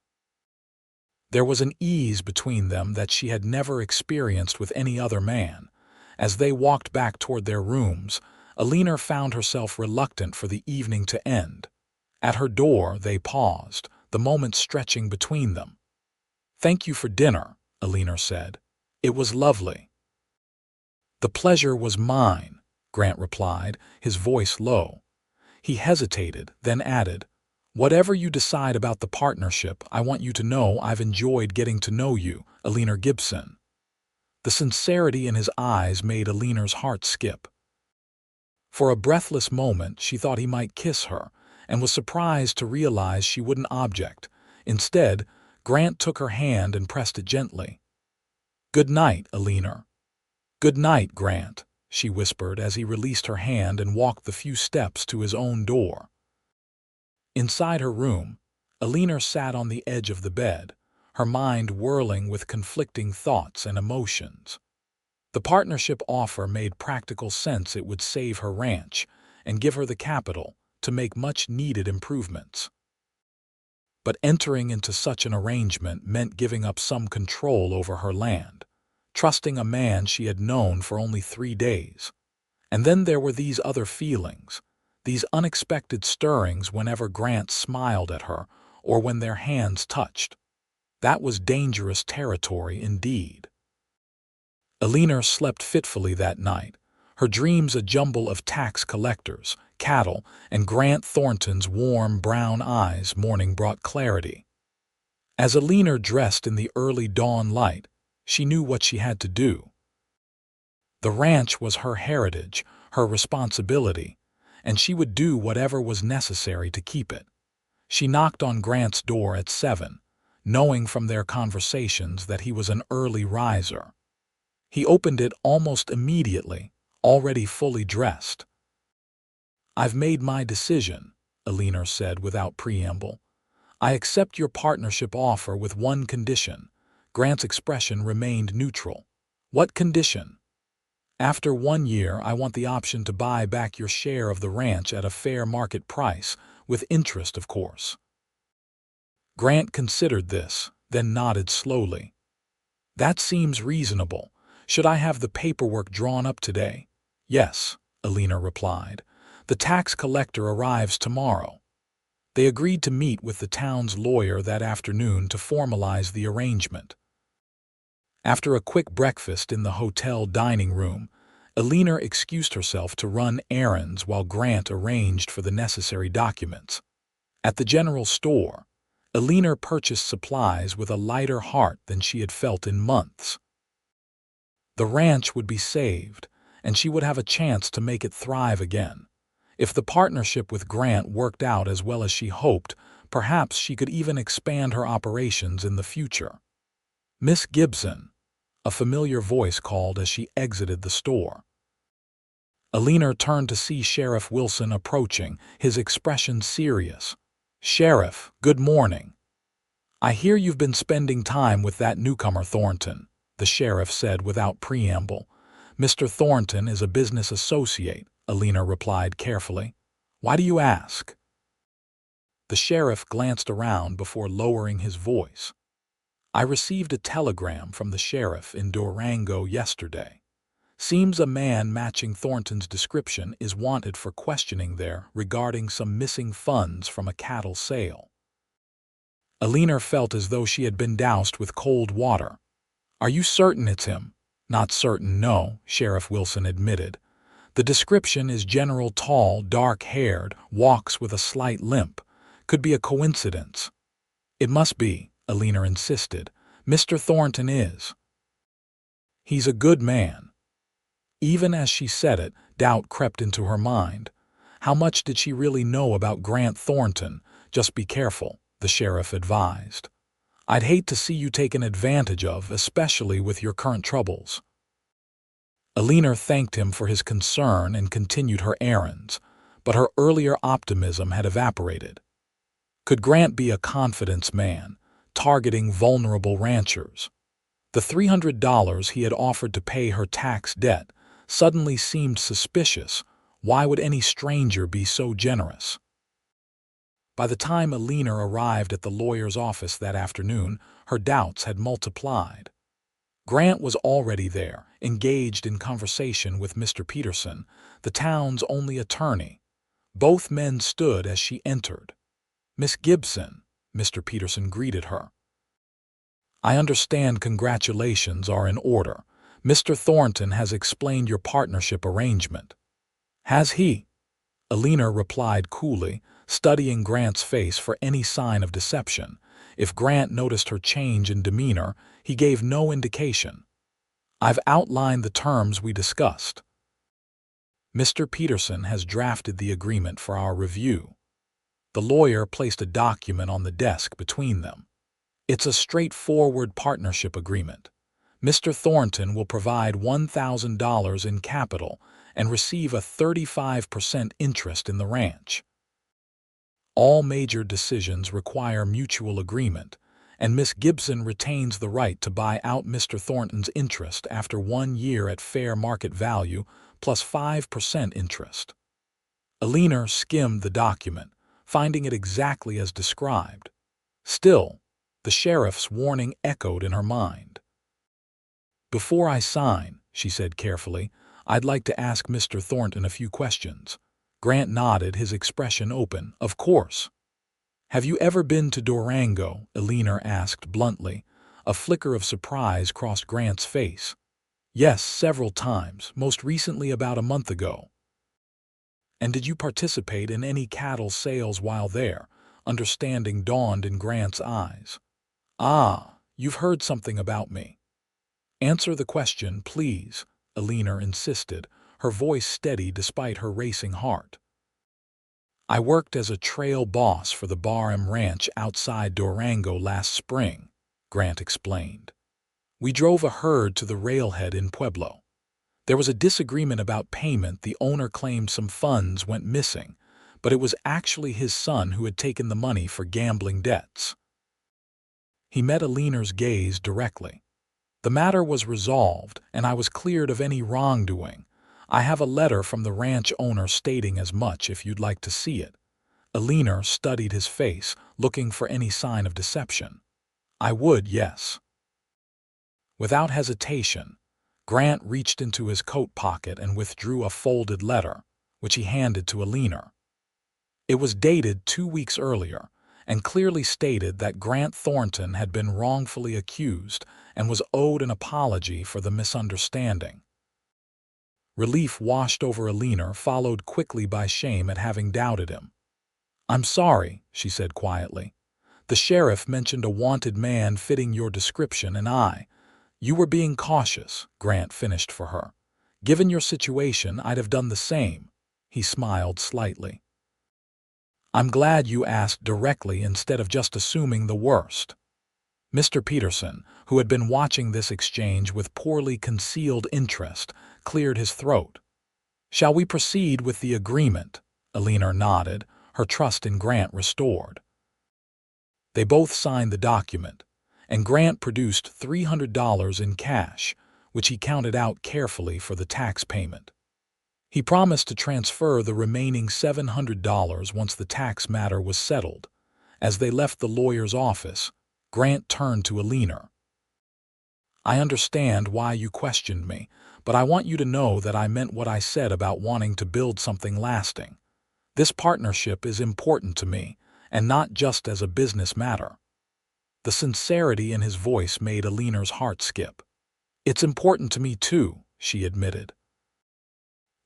There was an ease between them that she had never experienced with any other man. As they walked back toward their rooms, Eleanor found herself reluctant for the evening to end. At her door, they paused, the moment stretching between them. "Thank you for dinner," Eleanor said. "It was lovely." "The pleasure was mine," Grant replied, his voice low. He hesitated, then added, "Whatever you decide about the partnership, I want you to know I've enjoyed getting to know you, Eleanor Gibson." The sincerity in his eyes made Eleanor's heart skip. For a breathless moment, she thought he might kiss her, and was surprised to realize she wouldn't object. Instead, Grant took her hand and pressed it gently. "Good night, Eleanor." "Good night, Grant," she whispered as he released her hand and walked the few steps to his own door. Inside her room, Eleanor sat on the edge of the bed, her mind whirling with conflicting thoughts and emotions. The partnership offer made practical sense. It would save her ranch and give her the capital to make much-needed improvements. but entering into such an arrangement meant giving up some control over her land, trusting a man she had known for only 3 days. And then there were these other feelings, these unexpected stirrings whenever Grant smiled at her or when their hands touched. That was dangerous territory indeed. Eleanor slept fitfully that night, her dreams a jumble of tax collectors, cattle, and Grant Thornton's warm brown eyes. Morning brought clarity. As Eleanor dressed in the early dawn light, she knew what she had to do. The ranch was her heritage, her responsibility, and she would do whatever was necessary to keep it. She knocked on Grant's door at 7, knowing from their conversations that he was an early riser. He opened it almost immediately, already fully dressed. "I've made my decision," Eleanor said without preamble. "I accept your partnership offer with one condition." Grant's expression remained neutral. "What condition?" "After 1 year, I want the option to buy back your share of the ranch at a fair market price, with interest, of course." Grant considered this, then nodded slowly. "That seems reasonable. Should I have the paperwork drawn up today?" "Yes," Eleanor replied. "The tax collector arrives tomorrow." They agreed to meet with the town's lawyer that afternoon to formalize the arrangement. After a quick breakfast in the hotel dining room, Eleanor excused herself to run errands while Grant arranged for the necessary documents. At the general store, Eleanor purchased supplies with a lighter heart than she had felt in months. The ranch would be saved, and she would have a chance to make it thrive again. If the partnership with Grant worked out as well as she hoped, perhaps she could even expand her operations in the future. "Miss Gibson," a familiar voice called as she exited the store. Eleanor turned to see Sheriff Wilson approaching, his expression serious. "Sheriff, good morning. I hear you've been spending time with that newcomer Thornton," the sheriff said without preamble. "Mr. Thornton is a business associate," Eleanor replied carefully. "Why do you ask?" The sheriff glanced around before lowering his voice. "I received a telegram from the sheriff in Durango yesterday. Seems a man matching Thornton's description is wanted for questioning there regarding some missing funds from a cattle sale." Eleanor felt as though she had been doused with cold water. "Are you certain it's him?" "Not certain, no," Sheriff Wilson admitted. "The description is general, tall, dark-haired, walks with a slight limp. Could be a coincidence." "It must be," Eleanor insisted. "Mr. Thornton is. He's a good man." Even as she said it, doubt crept into her mind. How much did she really know about Grant Thornton? "Just be careful," the sheriff advised. "I'd hate to see you taken advantage of, especially with your current troubles." Eleanor thanked him for his concern and continued her errands, but her earlier optimism had evaporated. Could Grant be a confidence man, targeting vulnerable ranchers? The $300 he had offered to pay her tax debt suddenly seemed suspicious. Why would any stranger be so generous? By the time Eleanor arrived at the lawyer's office that afternoon, her doubts had multiplied. Grant was already there, engaged in conversation with Mr. Peterson, the town's only attorney. Both men stood as she entered. "Miss Gibson," Mr. Peterson greeted her. "I understand congratulations are in order. Mr. Thornton has explained your partnership arrangement." "Has he?" Eleanor replied coolly, studying Grant's face for any sign of deception. If Grant noticed her change in demeanor, he gave no indication. "I've outlined the terms we discussed. Mr. Peterson has drafted the agreement for our review." The lawyer placed a document on the desk between them. "It's a straightforward partnership agreement. Mr. Thornton will provide $1,000 in capital and receive a 35% interest in the ranch. All major decisions require mutual agreement, and Miss Gibson retains the right to buy out Mr. Thornton's interest after 1 year at fair market value plus 5% interest." Eleanor skimmed the document, finding it exactly as described. Still, the sheriff's warning echoed in her mind. "Before I sign," she said carefully, "I'd like to ask Mr. Thornton a few questions." Grant nodded, his expression open. "Of course." "Have you ever been to Durango?" Eleanor asked bluntly. A flicker of surprise crossed Grant's face. "Yes, several times, most recently about a month ago." "And did you participate in any cattle sales while there?" Understanding dawned in Grant's eyes. "Ah, you've heard something about me." "Answer the question, please," Eleanor insisted, her voice steady despite her racing heart. "I worked as a trail boss for the Barham Ranch outside Durango last spring," Grant explained. "We drove a herd to the railhead in Pueblo. There was a disagreement about payment. The owner claimed some funds went missing, but it was actually his son who had taken the money for gambling debts." He met Eleanor's gaze directly. "The matter was resolved, and I was cleared of any wrongdoing. I have a letter from the ranch owner stating as much if you'd like to see it." Eleanor studied his face, looking for any sign of deception. "I would, yes." Without hesitation, Grant reached into his coat pocket and withdrew a folded letter, which he handed to Eleanor. It was dated 2 weeks earlier, and clearly stated that Grant Thornton had been wrongfully accused and was owed an apology for the misunderstanding. Relief washed over Eleanor, followed quickly by shame at having doubted him. "I'm sorry," she said quietly. "The sheriff mentioned a wanted man fitting your description, and you were being cautious," Grant finished for her. "Given your situation, I'd have done the same." He smiled slightly. "I'm glad you asked directly instead of just assuming the worst." Mr. Peterson, who had been watching this exchange with poorly concealed interest, cleared his throat. "Shall we proceed with the agreement?" Eleanor nodded, her trust in Grant restored. They both signed the document, and Grant produced $300 in cash, which he counted out carefully for the tax payment. He promised to transfer the remaining $700 once the tax matter was settled. As they left the lawyer's office, Grant turned to Eleanor. "I understand why you questioned me, but I want you to know that I meant what I said about wanting to build something lasting. This partnership is important to me, and not just as a business matter." The sincerity in his voice made Eleanor's heart skip. "It's important to me too," she admitted.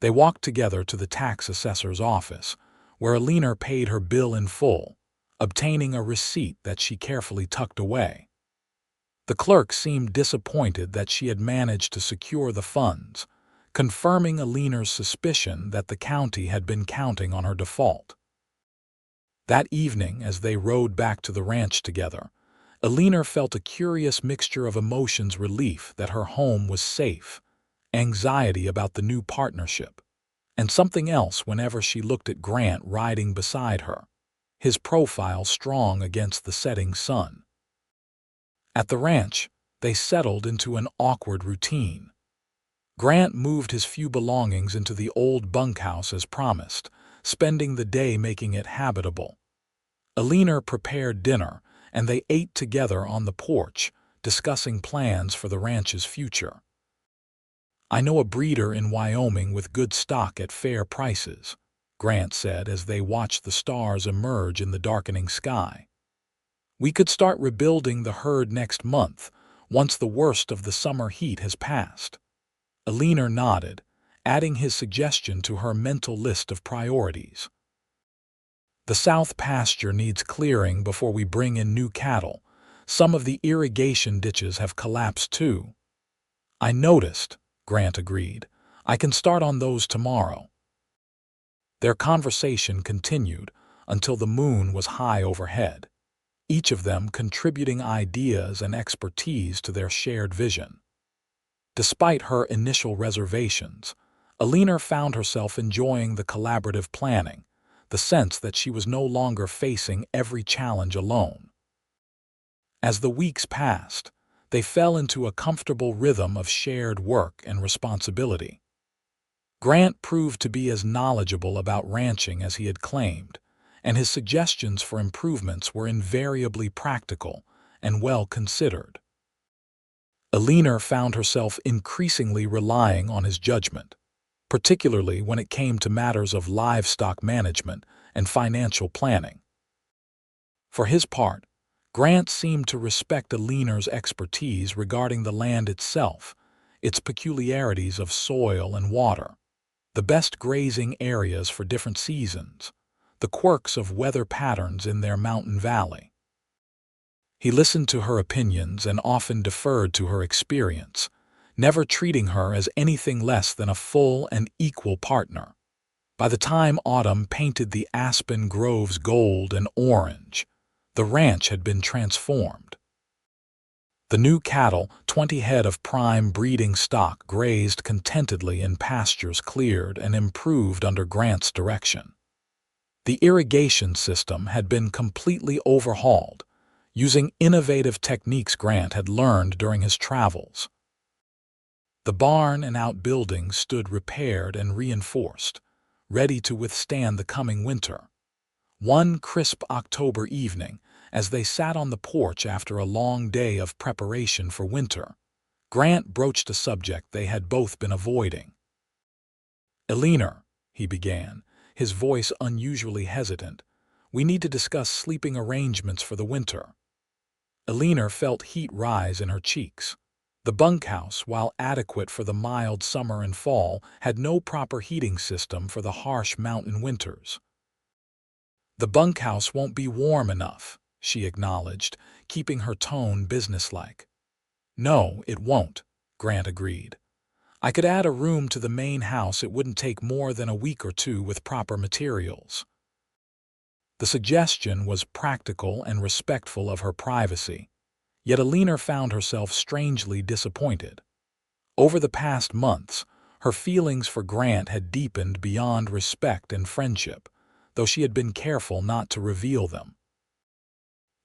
They walked together to the tax assessor's office, where Eleanor paid her bill in full, obtaining a receipt that she carefully tucked away. The clerk seemed disappointed that she had managed to secure the funds, confirming Eleanor's suspicion that the county had been counting on her default. That evening, as they rode back to the ranch together, Eleanor felt a curious mixture of emotions: relief that her home was safe, anxiety about the new partnership, and something else whenever she looked at Grant riding beside her, his profile strong against the setting sun. At the ranch, they settled into an awkward routine. Grant moved his few belongings into the old bunkhouse as promised, spending the day making it habitable. Eleanor prepared dinner, and they ate together on the porch, discussing plans for the ranch's future. "I know a breeder in Wyoming with good stock at fair prices," Grant said as they watched the stars emerge in the darkening sky. "We could start rebuilding the herd next month, once the worst of the summer heat has passed." Eleanor nodded, adding his suggestion to her mental list of priorities. "The south pasture needs clearing before we bring in new cattle. Some of the irrigation ditches have collapsed too." "I noticed," Grant agreed. "I can start on those tomorrow." Their conversation continued until the moon was high overhead, each of them contributing ideas and expertise to their shared vision. Despite her initial reservations, Eleanor found herself enjoying the collaborative planning, the sense that she was no longer facing every challenge alone. As the weeks passed, they fell into a comfortable rhythm of shared work and responsibility. Grant proved to be as knowledgeable about ranching as he had claimed, and his suggestions for improvements were invariably practical and well considered. Eleanor found herself increasingly relying on his judgment, particularly when it came to matters of livestock management and financial planning. For his part, Grant seemed to respect Eleanor's expertise regarding the land itself, its peculiarities of soil and water, the best grazing areas for different seasons, the quirks of weather patterns in their mountain valley. He listened to her opinions and often deferred to her experience, never treating her as anything less than a full and equal partner. By the time autumn painted the aspen groves gold and orange, the ranch had been transformed. The new cattle, 20 head of prime breeding stock, grazed contentedly in pastures cleared and improved under Grant's direction. The irrigation system had been completely overhauled, using innovative techniques Grant had learned during his travels. The barn and outbuildings stood repaired and reinforced, ready to withstand the coming winter. One crisp October evening, as they sat on the porch after a long day of preparation for winter, Grant broached a subject they had both been avoiding. "Eleanor," he began, his voice unusually hesitant, "we need to discuss sleeping arrangements for the winter." Eleanor felt heat rise in her cheeks. The bunkhouse, while adequate for the mild summer and fall, had no proper heating system for the harsh mountain winters. "The bunkhouse won't be warm enough," she acknowledged, keeping her tone businesslike. "No, it won't," Grant agreed. "I could add a room to the main house. It wouldn't take more than a week or two with proper materials." The suggestion was practical and respectful of her privacy, yet Eleanor found herself strangely disappointed. Over the past months, her feelings for Grant had deepened beyond respect and friendship, though she had been careful not to reveal them.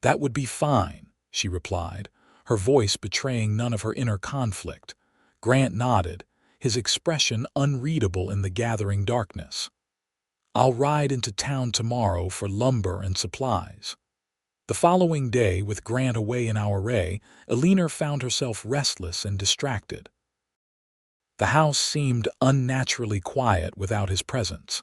"That would be fine," she replied, her voice betraying none of her inner conflict. Grant nodded, his expression unreadable in the gathering darkness. "I'll ride into town tomorrow for lumber and supplies." The following day, with Grant away in Auray, Eleanor found herself restless and distracted. The house seemed unnaturally quiet without his presence.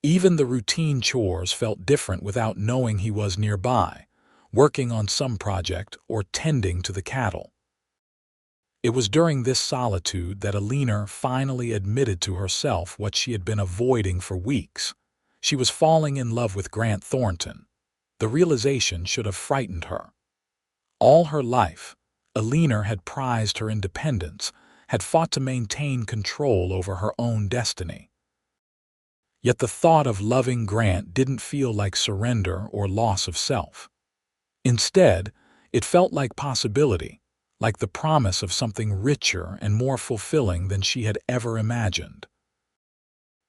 Even the routine chores felt different without knowing he was nearby, working on some project or tending to the cattle. It was during this solitude that Eleanor finally admitted to herself what she had been avoiding for weeks. She was falling in love with Grant Thornton. The realization should have frightened her. All her life, Eleanor had prized her independence, had fought to maintain control over her own destiny. Yet the thought of loving Grant didn't feel like surrender or loss of self. Instead, it felt like possibility, like the promise of something richer and more fulfilling than she had ever imagined.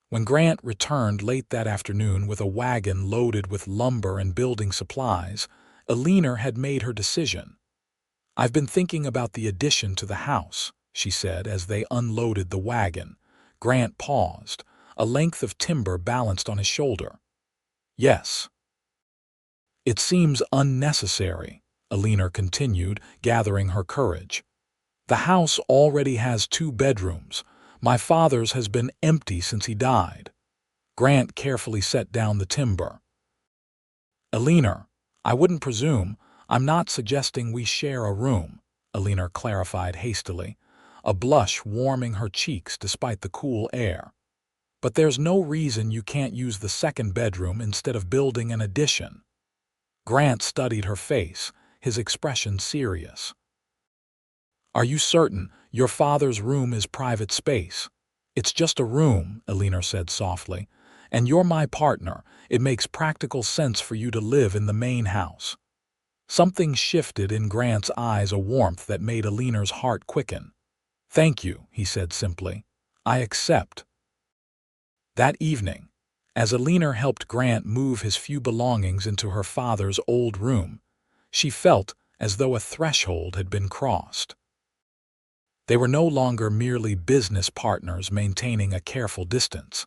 When Grant returned late that afternoon with a wagon loaded with lumber and building supplies, Eleanor had made her decision. "I've been thinking about the addition to the house," she said as they unloaded the wagon. Grant paused, a length of timber balanced on his shoulder. "Yes." "It seems unnecessary," Eleanor continued, gathering her courage. "The house already has 2 bedrooms. My father's has been empty since he died." Grant carefully set down the timber. "Eleanor, I wouldn't presume. I'm not suggesting we share a room," Eleanor clarified hastily, a blush warming her cheeks despite the cool air. "But there's no reason you can't use the 2nd bedroom instead of building an addition." Grant studied her face, his expression serious. "Are you certain your father's room is private space?" "It's just a room," Eleanor said softly, "and you're my partner. It makes practical sense for you to live in the main house." Something shifted in Grant's eyes, a warmth that made Eleanor's heart quicken. "Thank you," he said simply. "I accept." That evening, as Eleanor helped Grant move his few belongings into her father's old room, she felt as though a threshold had been crossed. They were no longer merely business partners maintaining a careful distance.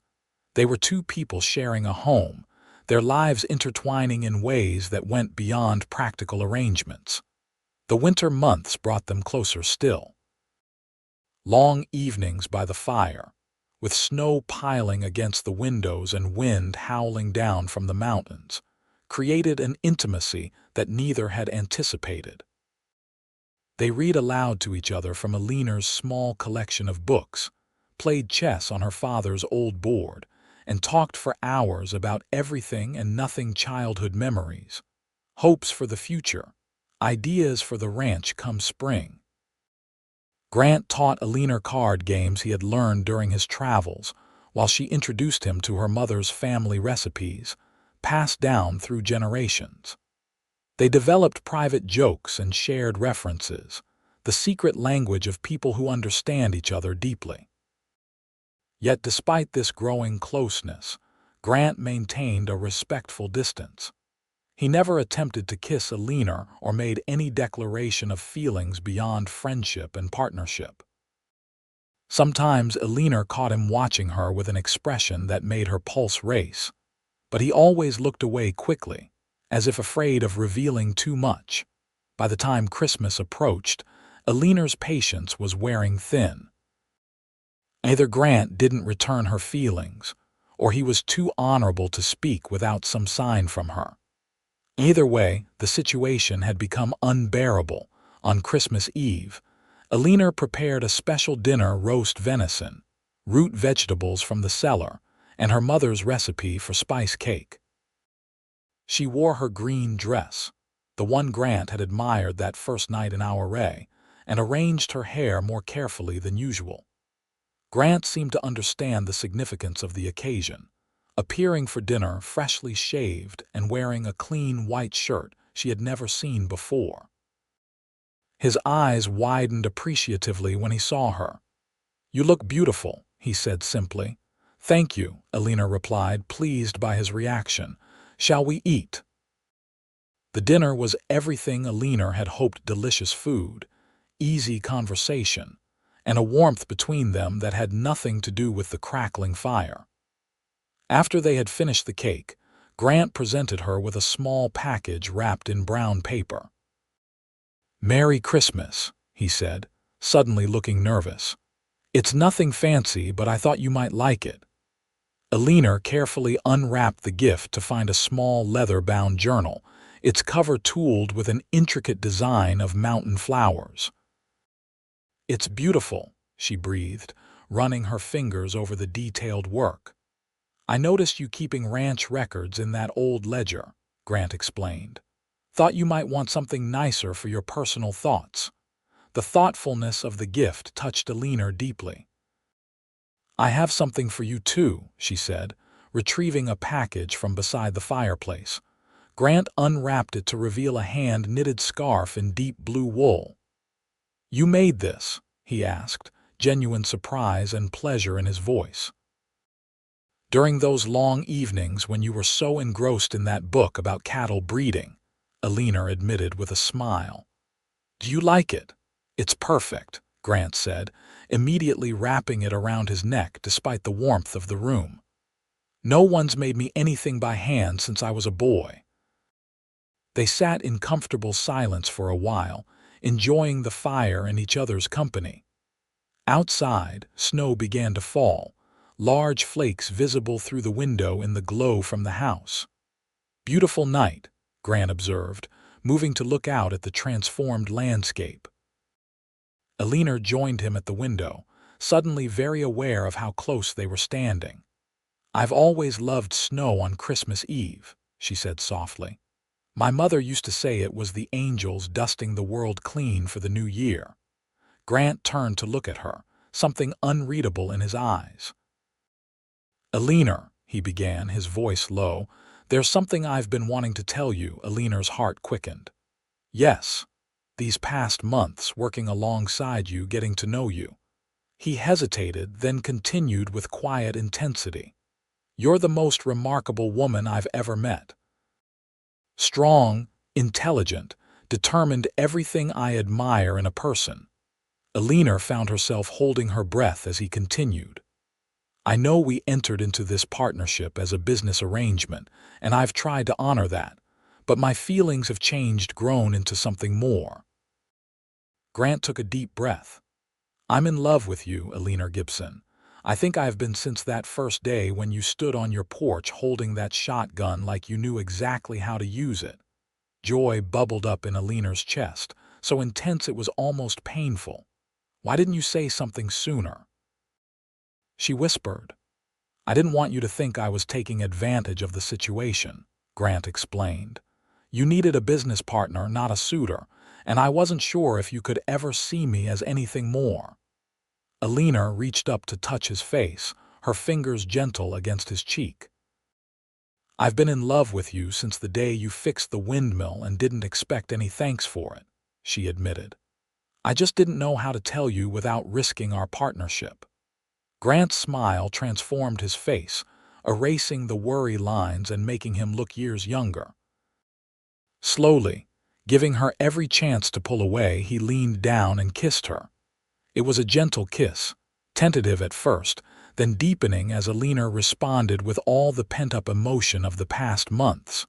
They were 2 people sharing a home, their lives intertwining in ways that went beyond practical arrangements. The winter months brought them closer still. Long evenings by the fire, with snow piling against the windows and wind howling down from the mountains, created an intimacy that neither had anticipated. They read aloud to each other from Eleanor's small collection of books, played chess on her father's old board, and talked for hours about everything and nothing childhood memories, hopes for the future, ideas for the ranch come spring. Grant taught Eleanor card games he had learned during his travels, while she introduced him to her mother's family recipes, passed down through generations. They developed private jokes and shared references, the secret language of people who understand each other deeply. Yet despite this growing closeness, Grant maintained a respectful distance. He never attempted to kiss Eleanor or made any declaration of feelings beyond friendship and partnership. Sometimes Eleanor caught him watching her with an expression that made her pulse race, but he always looked away quickly, as if afraid of revealing too much. By the time Christmas approached, Eleanor's patience was wearing thin. Either Grant didn't return her feelings, or he was too honorable to speak without some sign from her. Either way, the situation had become unbearable. On Christmas Eve, Eleanor prepared a special dinner: roast venison, root vegetables from the cellar, and her mother's recipe for spice cake. She wore her green dress, the one Grant had admired that first night in Our Ray, and arranged her hair more carefully than usual. Grant seemed to understand the significance of the occasion, appearing for dinner freshly shaved and wearing a clean white shirt she had never seen before. His eyes widened appreciatively when he saw her. "You look beautiful," he said simply. "Thank you," Eleanor replied, pleased by his reaction. "Shall we eat?" The dinner was everything Eleanor had hoped: delicious food, easy conversation, and a warmth between them that had nothing to do with the crackling fire. After they had finished the cake, Grant presented her with a small package wrapped in brown paper. "Merry Christmas," he said, suddenly looking nervous. "It's nothing fancy, but I thought you might like it." Eleanor carefully unwrapped the gift to find a small leather-bound journal, its cover tooled with an intricate design of mountain flowers. "It's beautiful," she breathed, running her fingers over the detailed work. "I noticed you keeping ranch records in that old ledger," Grant explained. "Thought you might want something nicer for your personal thoughts." The thoughtfulness of the gift touched Eleanor deeply. "I have something for you too," she said, retrieving a package from beside the fireplace. Grant unwrapped it to reveal a hand-knitted scarf in deep blue wool. "You made this?" he asked, genuine surprise and pleasure in his voice. "During those long evenings when you were so engrossed in that book about cattle breeding," Eleanor admitted with a smile. "Do you like it?" "It's perfect," Grant said, immediately wrapping it around his neck despite the warmth of the room. "No one's made me anything by hand since I was a boy." They sat in comfortable silence for a while, enjoying the fire and each other's company. Outside, snow began to fall, large flakes visible through the window in the glow from the house. "Beautiful night," Grant observed, moving to look out at the transformed landscape. Eleanor joined him at the window, suddenly very aware of how close they were standing. "I've always loved snow on Christmas Eve," she said softly. "My mother used to say it was the angels dusting the world clean for the new year." Grant turned to look at her, something unreadable in his eyes. "Eleanor," he began, his voice low, "there's something I've been wanting to tell you." Eleanor's heart quickened. "Yes, these past months working alongside you, getting to know you." He hesitated, then continued with quiet intensity. "You're the most remarkable woman I've ever met. Strong, intelligent, determined, everything I admire in a person." Eleanor found herself holding her breath as he continued. I know we entered into this partnership as a business arrangement, and I've tried to honor that, but my feelings have changed, grown into something more. Grant took a deep breath. I'm in love with you, Eleanor Gibson. I think I've been since that first day when you stood on your porch holding that shotgun like you knew exactly how to use it. Joy bubbled up in Eleanor's chest, so intense it was almost painful. Why didn't you say something sooner? She whispered. I didn't want you to think I was taking advantage of the situation, Grant explained. You needed a business partner, not a suitor, and I wasn't sure if you could ever see me as anything more. Eleanor reached up to touch his face, her fingers gentle against his cheek. I've been in love with you since the day you fixed the windmill and didn't expect any thanks for it, she admitted. I just didn't know how to tell you without risking our partnership. Grant's smile transformed his face, erasing the worry lines and making him look years younger. Slowly, giving her every chance to pull away, he leaned down and kissed her. It was a gentle kiss, tentative at first, then deepening as Eleanor responded with all the pent-up emotion of the past months.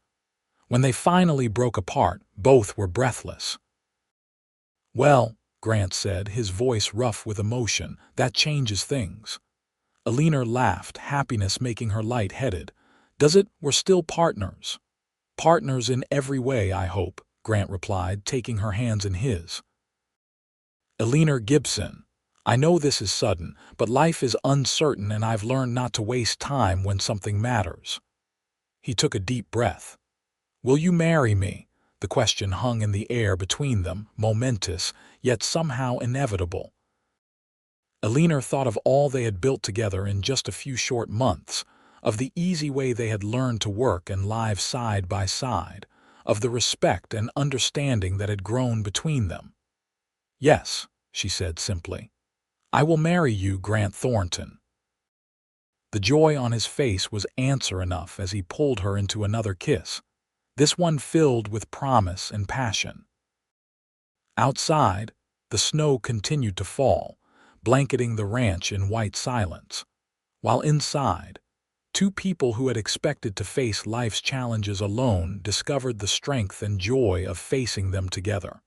When they finally broke apart, both were breathless. Well, Grant said, his voice rough with emotion, that changes things. Eleanor laughed, happiness making her light-headed. Does it? We're still partners. Partners in every way, I hope, Grant replied, taking her hands in his. Eleanor Gibson, I know this is sudden, but life is uncertain and I've learned not to waste time when something matters. He took a deep breath. Will you marry me? The question hung in the air between them, momentous, yet somehow inevitable. Eleanor thought of all they had built together in just a few short months, of the easy way they had learned to work and live side by side, of the respect and understanding that had grown between them. Yes, she said simply. I will marry you, Grant Thornton. The joy on his face was answer enough as he pulled her into another kiss, this one filled with promise and passion. Outside, the snow continued to fall, blanketing the ranch in white silence, while inside, two people who had expected to face life's challenges alone discovered the strength and joy of facing them together.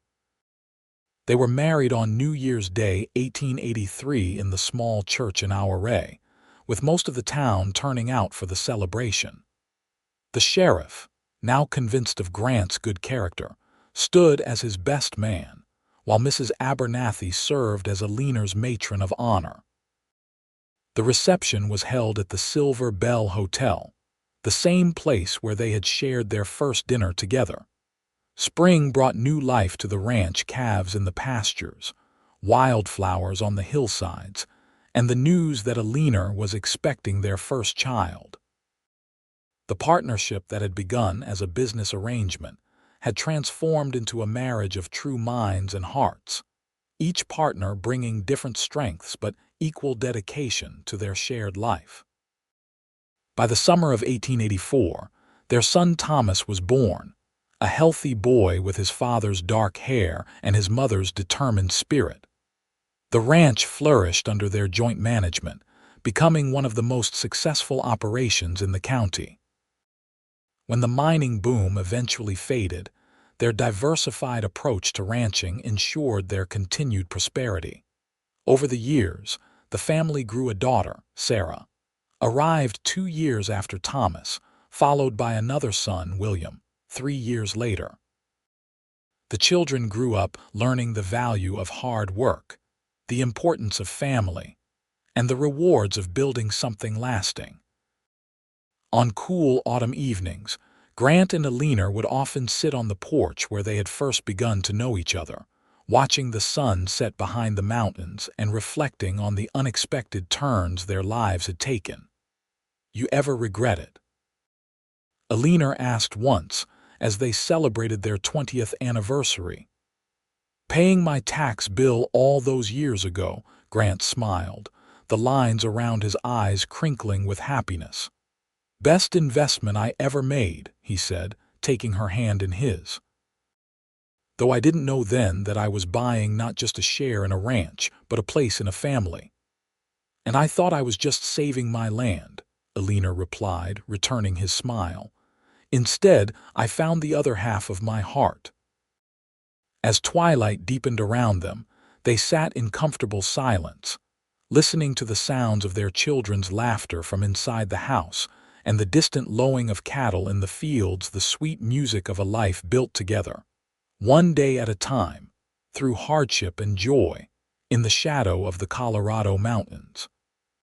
They were married on New Year's Day, 1883, in the small church in Auray, with most of the town turning out for the celebration. The sheriff, now convinced of Grant's good character, stood as his best man, while Mrs. Abernathy served as Eleanor's matron of honor. The reception was held at the Silver Bell Hotel, the same place where they had shared their first dinner together. Spring brought new life to the ranch, calves in the pastures, wildflowers on the hillsides, and the news that Eleanor was expecting their first child. The partnership that had begun as a business arrangement had transformed into a marriage of true minds and hearts, each partner bringing different strengths but equal dedication to their shared life. By the summer of 1884, their son Thomas was born, a healthy boy with his father's dark hair and his mother's determined spirit. The ranch flourished under their joint management, becoming one of the most successful operations in the county. When the mining boom eventually faded, their diversified approach to ranching ensured their continued prosperity. Over the years, the family grew a daughter, Sarah, arrived 2 years after Thomas, followed by another son, William, 3 years later. The children grew up learning the value of hard work, the importance of family, and the rewards of building something lasting. On cool autumn evenings, Grant and Eleanor would often sit on the porch where they had first begun to know each other, watching the sun set behind the mountains and reflecting on the unexpected turns their lives had taken. You ever regret it? Eleanor asked once, as they celebrated their 20th anniversary. Paying my tax bill all those years ago, Grant smiled, the lines around his eyes crinkling with happiness. Best investment I ever made, he said, taking her hand in his. Though I didn't know then that I was buying not just a share in a ranch, but a place in a family. "And I thought I was just saving my land," Eleanor replied, returning his smile. "Instead, I found the other half of my heart." As twilight deepened around them, they sat in comfortable silence, listening to the sounds of their children's laughter from inside the house and the distant lowing of cattle in the fields, the sweet music of a life built together, one day at a time, through hardship and joy, in the shadow of the Colorado mountains.